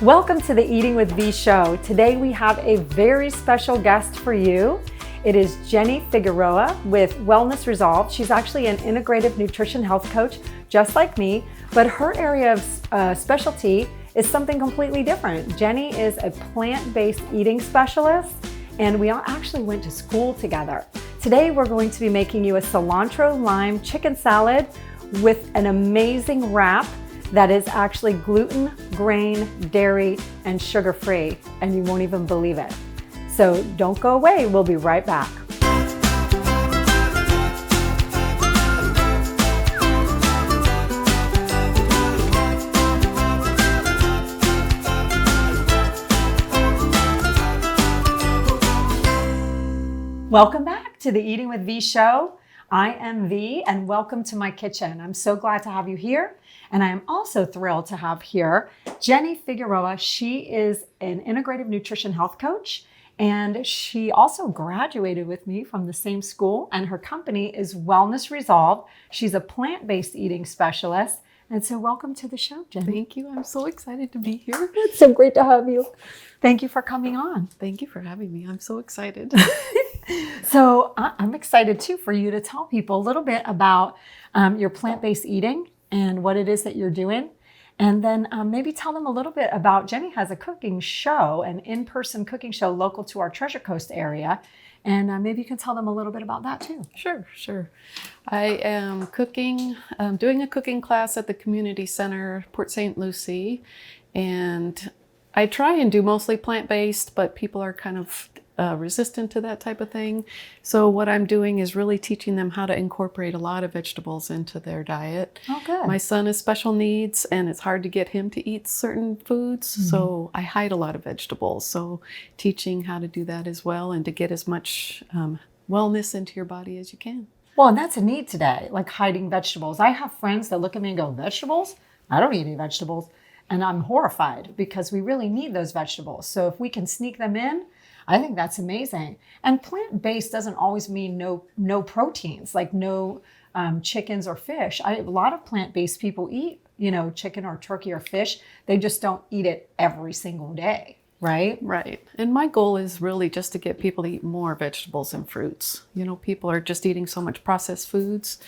Welcome to the Eating with V show. Today we have a very special guest for you. It is Jennie Figueroa with Wellness Resolved. She's actually an integrative nutrition health coach, just like me, but her area of specialty is something completely different. Jennie is a plant-based eating specialist, and we all actually went to school together. Today we're going to be making you a cilantro lime chicken salad with an amazing wrap that is actually gluten, grain, dairy, and sugar-free, and you won't even believe it. So don't go away, we'll be right back. Welcome back to the Eating with V show. I am V, and welcome to my kitchen. I'm so glad to have you here. And I am also thrilled to have here Jennie Figueroa. She is an integrative nutrition health coach, and she also graduated with me from the same school, and her company is Wellness Resolved. She's a plant-based eating specialist. And so welcome to the show, Jennie. Thank you. I'm so excited to be here. It's so great to have you. Thank you for coming on. Thank you for having me. I'm so excited. So I'm excited too for you to tell people a little bit about your plant-based eating and what it is that you're doing. And then maybe tell them a little bit about Jennie has a cooking show, an in-person cooking show local to our Treasure Coast area. And maybe you can tell them a little bit about that too. Sure. I am doing a cooking class at the community center, Port St. Lucie. And I try and do mostly plant-based, but people are kind of resistant to that type of thing. So what I'm doing is really teaching them how to incorporate a lot of vegetables into their diet. Oh, good. My son has special needs, and it's hard to get him to eat certain foods. So I hide a lot of vegetables. So teaching how to do that as well, and to get as much wellness into your body as you can. Well, and that's a need today, like hiding vegetables. I have friends that look at me and go, vegetables? I don't eat any vegetables. And I'm horrified because we really need those vegetables. So if we can sneak them in, I think that's amazing. And plant-based doesn't always mean no proteins, like no chickens or fish. A lot of plant-based people eat, chicken or turkey or fish. They just don't eat it every single day, right? Right. And my goal is really just to get people to eat more vegetables and fruits. People are just eating so much processed foods.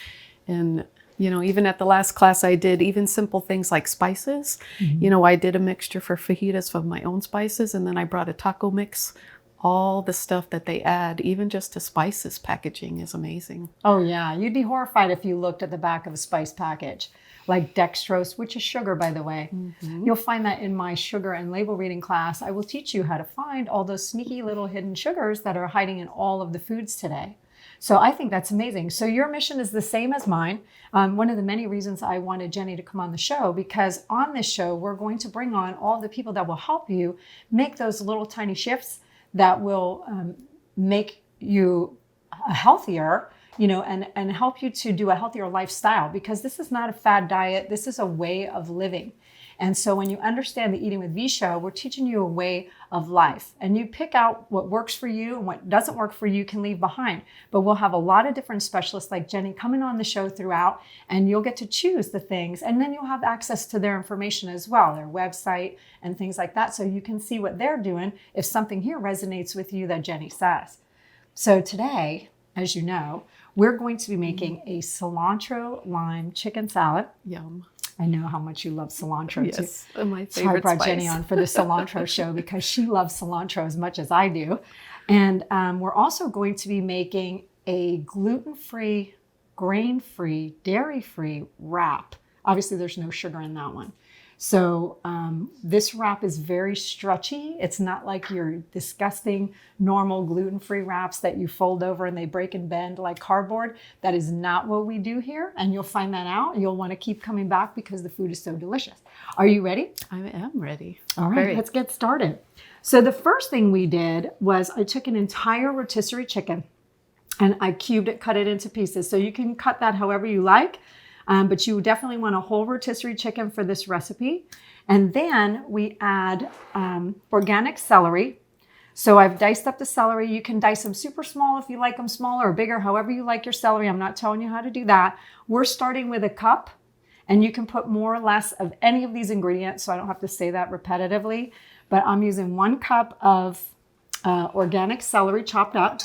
And even at the last class I did, even simple things like spices. I did a mixture for fajitas of my own spices, and then I brought a taco mix. All the stuff that they add, even just to spices packaging, is amazing. Oh yeah, you'd be horrified if you looked at the back of a spice package, like dextrose, which is sugar, by the way. You'll find that in my sugar and label reading class. I will teach you how to find all those sneaky little hidden sugars that are hiding in all of the foods today. So I think that's amazing. So your mission is the same as mine. One of the many reasons I wanted Jennie to come on the show, because on this show, we're going to bring on all the people that will help you make those little tiny shifts that will make you healthier, and help you to do a healthier lifestyle, because this is not a fad diet. This is a way of living. And so when you understand the Eating with V show, we're teaching you a way of life, and you pick out what works for you, and what doesn't work for you can leave behind. But we'll have a lot of different specialists like Jennie coming on the show throughout, and you'll get to choose the things, and then you'll have access to their information as well, their website and things like that. So you can see what they're doing if something here resonates with you that Jennie says. So today, as you know, we're going to be making a cilantro lime chicken salad. Yum. I know how much you love cilantro too. Yes, my favorite So I brought spice. Jennie on for the cilantro show because she loves cilantro as much as I do. And we're also going to be making a gluten-free, grain-free, dairy-free wrap. Obviously, there's no sugar in that one. So this wrap is very stretchy. It's not like your disgusting normal gluten-free wraps that you fold over and they break and bend like cardboard. That is not what we do here. And you'll find that out. You'll want to keep coming back because the food is so delicious. Are you ready? I am ready. All right, let's get started. So the first thing we did was I took an entire rotisserie chicken and I cubed it, cut it into pieces. So you can cut that however you like. But you definitely want a whole rotisserie chicken for this recipe. And then we add organic celery. So I've diced up the celery. You can dice them super small if you like them smaller or bigger, however you like your celery. I'm not telling you how to do that. We're starting with a cup And you can put more or less of any of these ingredients, so I don't have to say that repetitively. But I'm using 1 cup of organic celery chopped up.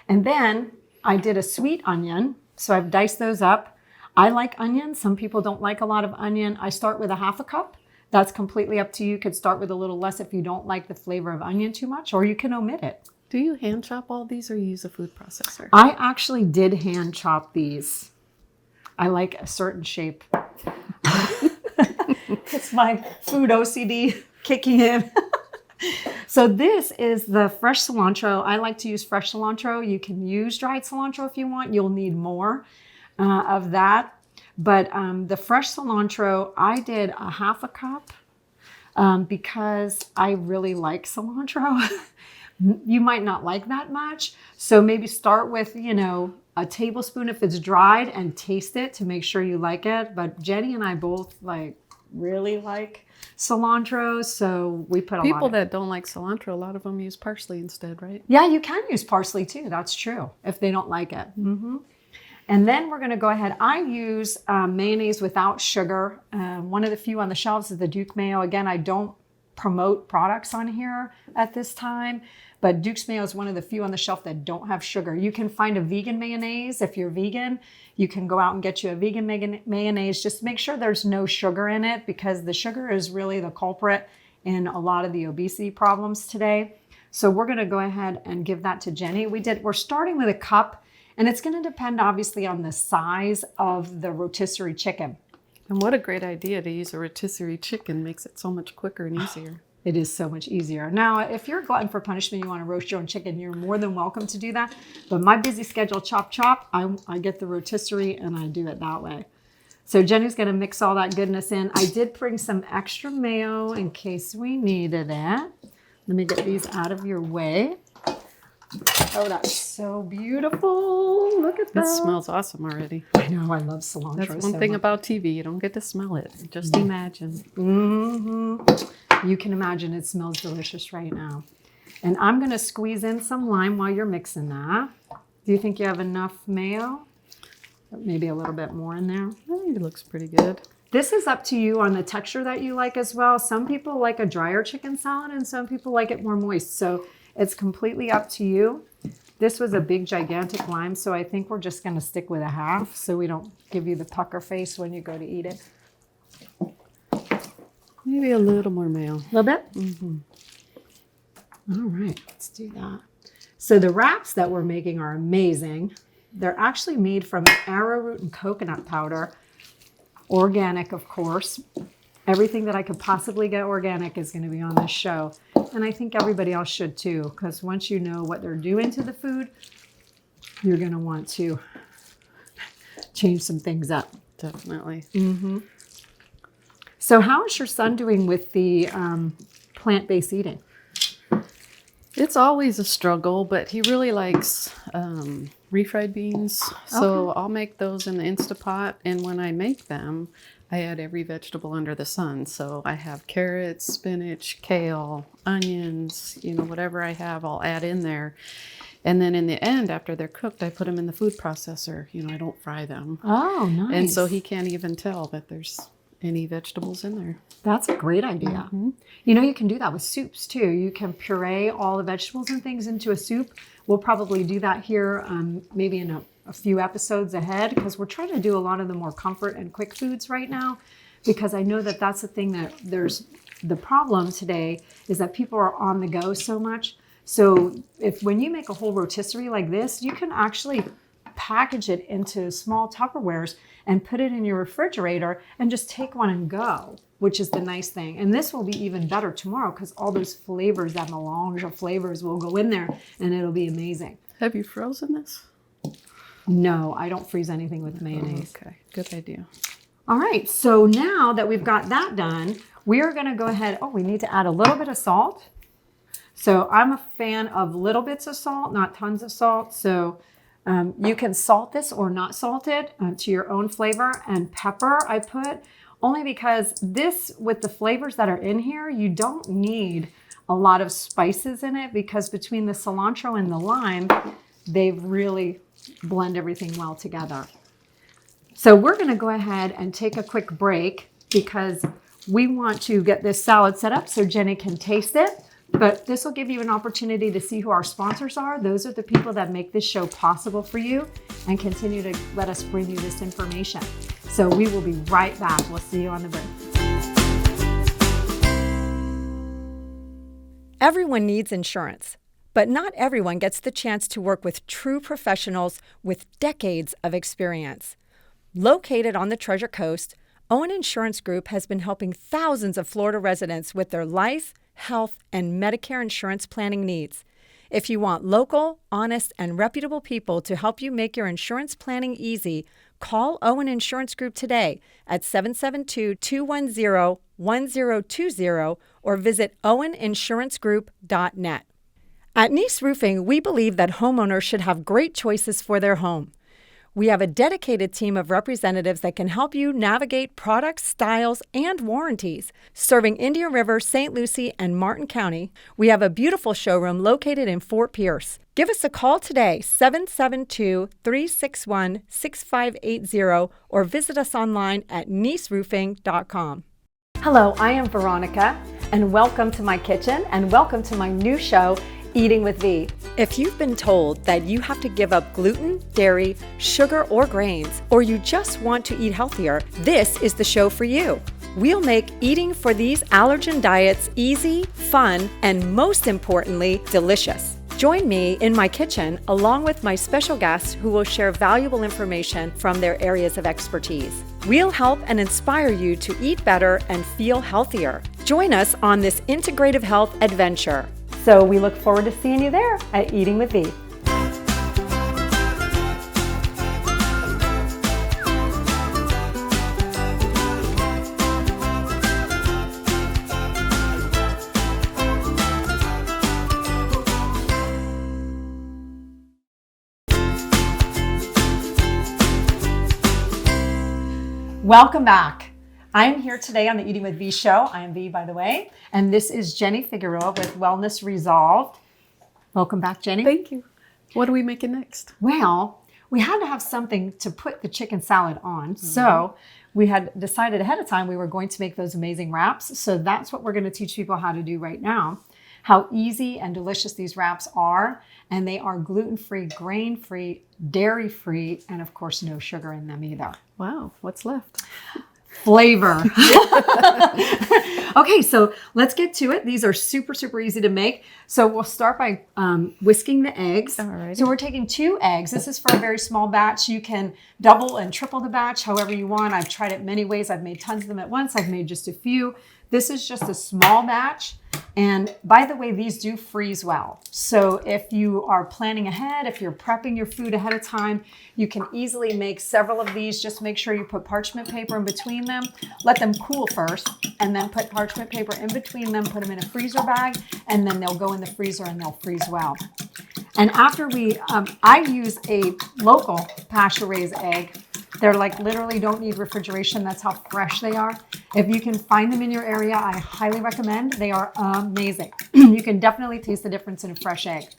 And then I did a sweet onion, so I've diced those up. I like onion. Some people don't like a lot of onion. I start with a 1/2 cup. That's completely up to you. You could start with a little less if you don't like the flavor of onion too much, or you can omit it. Do you hand chop all these or you use a food processor? I actually did hand chop these. I like a certain shape. It's my food OCD kicking in. So this is the fresh cilantro. I like to use fresh cilantro. You can use dried cilantro if you want. You'll need more of that. But the fresh cilantro, I did a 1/2 cup because I really like cilantro. You might not like that much. So maybe start with, a tablespoon if it's dried and taste it to make sure you like it. But Jenny and I both really like cilantro, so we put a lot. People that don't like cilantro, a lot of them use parsley instead, right? Yeah, you can use parsley too. That's true if they don't like it. Mm-hmm. And then we're going to go ahead. I use mayonnaise without sugar. One of the few on the shelves is the Duke Mayo. Again, I don't promote products on here at this time, but Duke's Mayo is one of the few on the shelf that don't have sugar. You can find a vegan mayonnaise. If you're vegan, you can go out and get you a vegan mayonnaise. Just make sure there's no sugar in it, because the sugar is really the culprit in a lot of the obesity problems today. So we're going to go ahead and give that to Jenny. We're starting with a cup, and it's going to depend obviously on the size of the rotisserie chicken. And what a great idea to use a rotisserie chicken. Makes it so much quicker and easier. It is so much easier. Now, if you're a glutton for punishment, you want to roast your own chicken, you're more than welcome to do that. But my busy schedule, chop, I get the rotisserie and I do it that way. So Jenny's going to mix all that goodness in. I did bring some extra mayo in case we needed it. Let me get these out of your way. Oh, that's so beautiful. Look at that. It smells awesome already. I know, I love cilantro. That's one thing about TV. You don't get to smell it. Just imagine. Mm-hmm. You can imagine it smells delicious right now. And I'm going to squeeze in some lime while you're mixing that. Do you think you have enough mayo? Maybe a little bit more in there. I think it looks pretty good. This is up to you on the texture that you like as well. Some people like a drier chicken salad and some people like it more moist. So it's completely up to you. This was a big, gigantic lime, so I think we're just going to stick with a 1/2 so we don't give you the pucker face when you go to eat it. Maybe a little more mayo. A little bit? Mm-hmm. All right, let's do that. So the wraps that we're making are amazing. They're actually made from arrowroot and coconut powder. Organic, of course. Everything that I could possibly get organic is going to be on this show. And I think everybody else should too, because once you know what they're doing to the food, you're going to want to change some things up. Definitely. Mm-hmm. So how is your son doing with the plant-based eating? It's always a struggle, but he really likes refried beans. So I'll make those in the Instapot. And when I make them, I add every vegetable under the sun. So I have carrots, spinach, kale, onions, whatever I have, I'll add in there. And then in the end, after they're cooked, I put them in the food processor. I don't fry them. Oh, nice. And so he can't even tell that there's any vegetables in there. That's a great idea. Mm-hmm. You can do that with soups too. You can puree all the vegetables and things into a soup. We'll probably do that here maybe in a few episodes ahead, because we're trying to do a lot of the more comfort and quick foods right now, because I know that that's the thing that the problem today is that people are on the go so much. So when you make a whole rotisserie like this, you can actually package it into small Tupperwares and put it in your refrigerator and just take one and go, which is the nice thing. And this will be even better tomorrow because all those flavors, that melange of flavors will go in there and it'll be amazing. Have you frozen this? No, I don't freeze anything with mayonnaise. Okay, good idea. All right, so now that we've got that done, we are gonna go ahead, we need to add a little bit of salt. So I'm a fan of little bits of salt, not tons of salt. So you can salt this or not salt it to your own flavor. And pepper I put only because this, with the flavors that are in here, you don't need a lot of spices in it, because between the cilantro and the lime, they really blend everything well together. So we're going to go ahead and take a quick break because we want to get this salad set up so Jenny can taste it. But this will give you an opportunity to see who our sponsors are. Those are the people that make this show possible for you and continue to let us bring you this information. So we will be right back. We'll see you on the break. Everyone needs insurance, but not everyone gets the chance to work with true professionals with decades of experience. Located on the Treasure Coast, Owen Insurance Group has been helping thousands of Florida residents with their life, health, and Medicare insurance planning needs. If you want local, honest, and reputable people to help you make your insurance planning easy, call Owen Insurance Group today at 772-210-1020 or visit oweninsurancegroup.net. At Nice Roofing, we believe that homeowners should have great choices for their home. We have a dedicated team of representatives that can help you navigate products, styles, and warranties. Serving Indian River, St. Lucie, and Martin County, we have a beautiful showroom located in Fort Pierce. Give us a call today, 772-361-6580, or visit us online at niceroofing.com. Hello, I am Veronica, and welcome to my kitchen, and welcome to my new show, Eating with V. If you've been told that you have to give up gluten, dairy, sugar, or grains, or you just want to eat healthier, this is the show for you. We'll make eating for these allergen diets easy, fun, and most importantly, delicious. Join me in my kitchen along with my special guests who will share valuable information from their areas of expertise. We'll help and inspire you to eat better and feel healthier. Join us on this integrative health adventure. So we look forward to seeing you there at Eating with V. Welcome back. I'm here today on the Eating with V show. I am V, by the way, and this is Jennie Figueroa with Wellness Resolved. Welcome back, Jennie. Thank you. What are we making next? Well, we had to have something to put the chicken salad on. So we had decided ahead of time we were going to make those amazing wraps. So that's what we're going to teach people how to do right now. How easy and delicious these wraps are. And they are gluten-free, grain-free, dairy-free, and of course, no sugar in them either. Wow, what's left? Flavor. Okay, so let's get to it. These are super, super easy to make. So we'll start by whisking the eggs. Alrighty. So we're taking 2 eggs. This is for a very small batch. You can double and triple the batch however you want. I've tried it many ways. I've made tons of them at once. I've made just a few. This is just a small batch. And by the way, these do freeze well. So if you are planning ahead, if you're prepping your food ahead of time, you can easily make several of these. Just make sure you put parchment paper in between them. Let them cool first, and then put parchment paper in between them, put them in a freezer bag, and then they'll go in the freezer and they'll freeze well. And after I use a local pasture-raised egg. They're like literally don't need refrigeration. That's how fresh they are. If you can find them in your area, I highly recommend. They are amazing. You can definitely taste the difference in a fresh egg.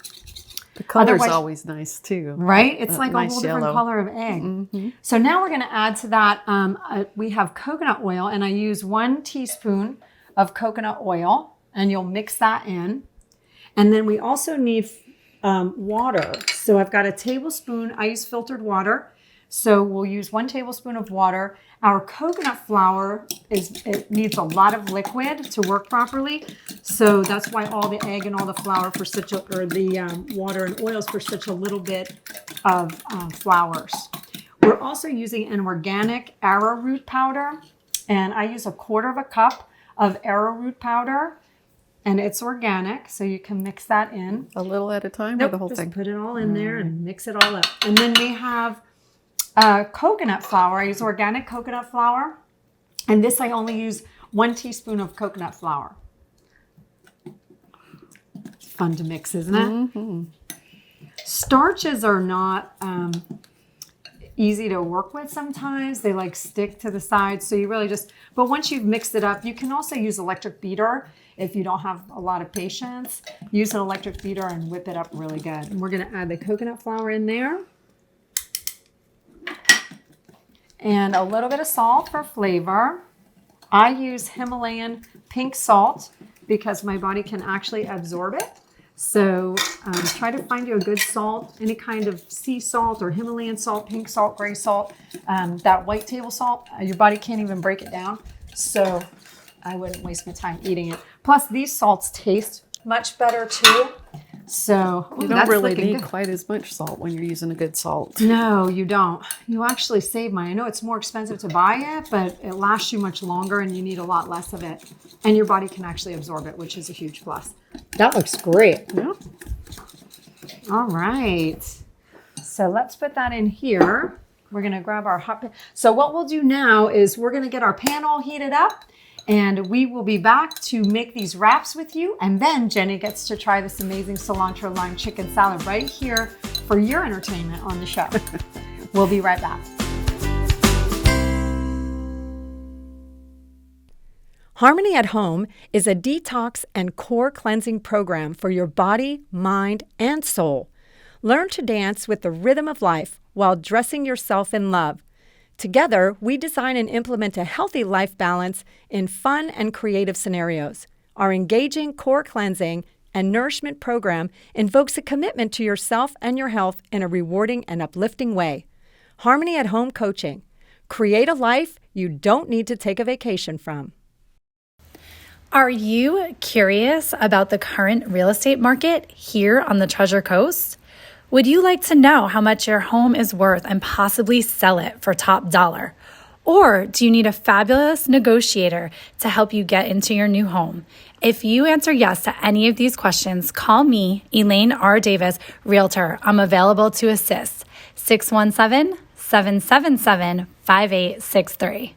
The color's always nice too. Right? It's like nice a whole different yellow color of egg. Mm-hmm. So now we're going to add to that, we have coconut oil, and I use 1 teaspoon of coconut oil, and you'll mix that in. And then we also need water. So I've got a tablespoon. I use filtered water. So we'll use 1 tablespoon of water. Our coconut flour it needs a lot of liquid to work properly. So that's why all the egg and all the flour for such a, or the water and oils for such a little bit of flours. We're also using an organic arrowroot powder, and I use 1/4 cup of arrowroot powder, and it's organic, so you can mix that in. A little at a time, Nope, or the whole just thing? Put it all in there and mix it all up. And then we have coconut flour. I use organic coconut flour, and this I only use 1 teaspoon of coconut flour. It's fun to mix, isn't it? Mm-hmm. Starches are not easy to work with sometimes. They like stick to the sides, so you really just, but once you've mixed it up, you can also use electric beater if you don't have a lot of patience. Use an electric beater and whip it up really good. And we're going to add the coconut flour in there. and a little bit of salt for flavor. I use Himalayan pink salt because my body can actually absorb it. So try to find you a good salt, any kind of sea salt or Himalayan salt, pink salt, gray salt, that white table salt. Your body can't even break it down. So I wouldn't waste my time eating it. Plus these salts taste much better too. So you don't really need quite as much salt when you're using a good salt. No, you don't. You actually save money. I know it's more expensive to buy it, but it lasts you much longer and you need a lot less of it. And your body can actually absorb it, which is a huge plus. That looks great. Yeah. All right. So let's put that in here. We're going to grab our hot pan. So what we'll do now is we're going to get our pan all heated up. And we will be back to make these wraps with you. And then Jenny gets to try this amazing cilantro lime chicken salad right here for your entertainment on the show. We'll be right back. Harmony at Home is a detox and core cleansing program for your body, mind, and soul. Learn to dance with the rhythm of life while dressing yourself in love. Together, we design and implement a healthy life balance in fun and creative scenarios. Our engaging core cleansing and nourishment program invokes a commitment to yourself and your health in a rewarding and uplifting way. Harmony at Home Coaching. Create a life you don't need to take a vacation from. Are you curious about the current real estate market here on the Treasure Coast? Would you like to know how much your home is worth and possibly sell it for top dollar? Or do you need a fabulous negotiator to help you get into your new home? If you answer yes to any of these questions, call me, Elaine R. Davis, Realtor. I'm available to assist. 617-777-5863.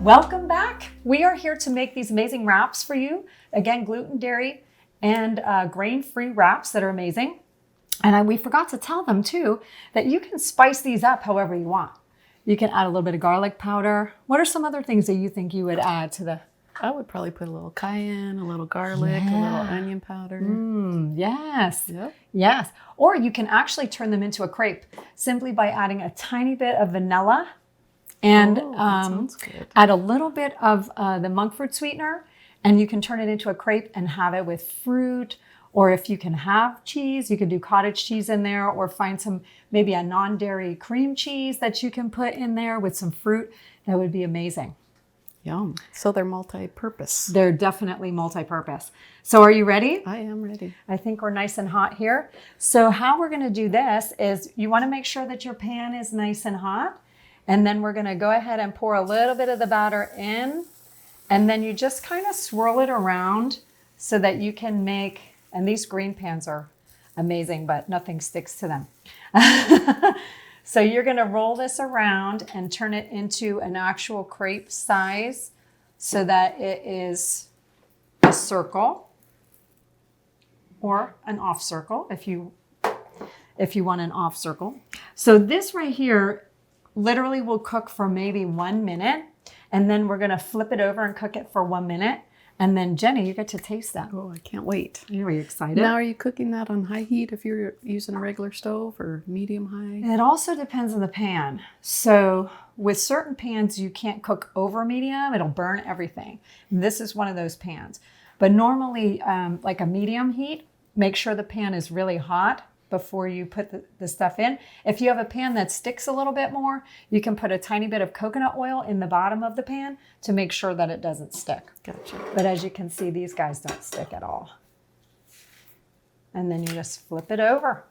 Welcome back. We are here to make these amazing wraps for you. Again, gluten, dairy, and grain-free wraps that are amazing. And we forgot to tell them too that you can spice these up however you want. You can add a little bit of garlic powder. What are some other things that you think you would add to the... I would probably put a little cayenne, a little garlic, a little onion powder. Yes. Yep. Yes. Or you can actually turn them into a crepe simply by adding a tiny bit of vanilla and that sounds good. add a little bit of the monk fruit sweetener, and you can turn it into a crepe and have it with fruit. Or if you can have cheese, you can do cottage cheese in there, or find some, maybe a non-dairy cream cheese that you can put in there with some fruit. That would be amazing. Yum. So they're multi-purpose. They're definitely multi-purpose. So are you ready? I am ready. I think we're nice and hot here. So how we're going to do this is you want to make sure that your pan is nice and hot. And then we're going to go ahead and pour a little bit of the batter in. And then you just kind of swirl it around so that you can make, and these green pans are amazing, but nothing sticks to them. So you're going to roll this around and turn it into an actual crepe size so that it is a circle or an off circle if you want an off circle. So this right here literally will cook for maybe 1 minute, and then we're going to flip it over and cook it for 1 minute. And then Jenny, you get to taste that. Oh, I can't wait. Are you excited? Now, are you cooking that on high heat if you're using a regular stove, or medium high? It also depends on the pan. So with certain pans, you can't cook over medium. It'll burn everything. This is one of those pans. But normally, like a medium heat, make sure the pan is really hot before you put the stuff in. If you have a pan that sticks a little bit more, you can put a tiny bit of coconut oil in the bottom of the pan to make sure that it doesn't stick. Gotcha. But as you can see, these guys don't stick at all. And then you just flip it over.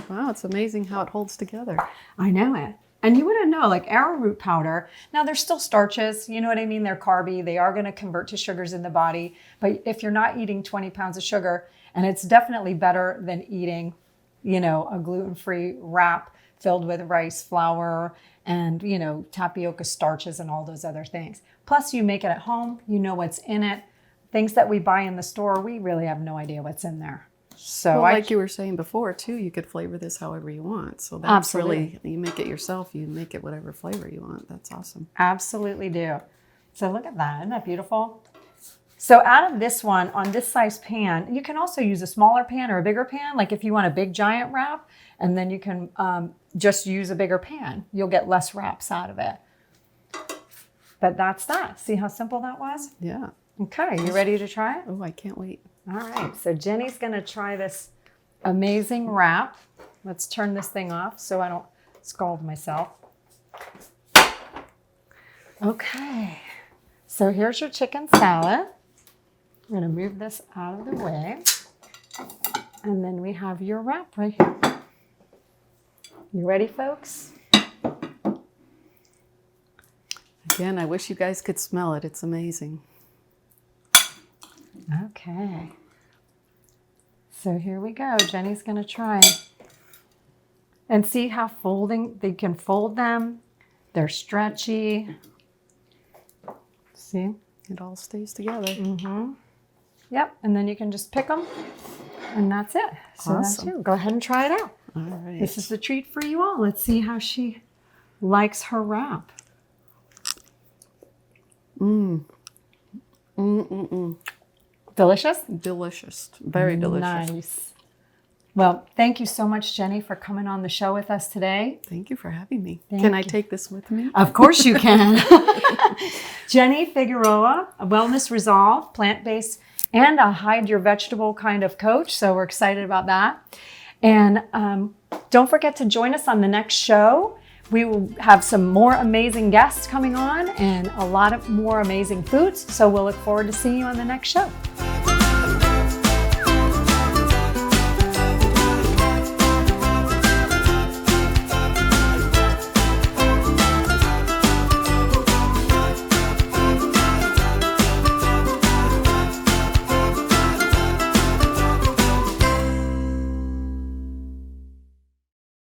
Wow, it's amazing how it holds together. I know it. And you wouldn't know, like arrowroot powder, now they're still starches, you know what I mean? They're carby. They are going to convert to sugars in the body. But if you're not eating 20 pounds of sugar, and it's definitely better than eating, a gluten-free wrap filled with rice flour and, tapioca starches and all those other things. Plus you make it at home, you know what's in it. Things that we buy in the store, we really have no idea what's in there. So well, like you were saying before too, you could flavor this however you want. So that's Absolutely. really, you make it yourself, you make it whatever flavor you want. That's awesome. Absolutely do. So look at that, isn't that beautiful? So out of this one, on this size pan, you can also use a smaller pan or a bigger pan. Like if you want a big giant wrap, and then you can just use a bigger pan. You'll get less wraps out of it. But that's that. See how simple that was? Yeah. Okay, you ready to try it? Oh, I can't wait. All right, so Jenny's gonna try this amazing wrap. Let's turn this thing off so I don't scald myself. Okay, so here's your chicken salad. I'm gonna move this out of the way. And then we have your wrap right here. You ready, folks? Again, I wish you guys could smell it. It's amazing. Okay. So here we go. Jenny's gonna try it. And see how they can fold them. They're stretchy. See? It all stays together. Mm-hmm. Yep, and then you can just pick them, and that's it. So that's Awesome. you. Go ahead and try it out. All right. This is the treat for you all. Let's see how she likes her wrap. Delicious? Delicious. Very delicious. Nice. Well, thank you so much, Jenny, for coming on the show with us today. Thank you for having me. Thank Can I you. take this with me? Of course you can. Jennie Figueroa, a wellness resolve, plant-based, and a hide your vegetable kind of coach. So we're excited about that. And don't forget to join us on the next show. We will have some more amazing guests coming on and a lot of more amazing foods. So we'll look forward to seeing you on the next show.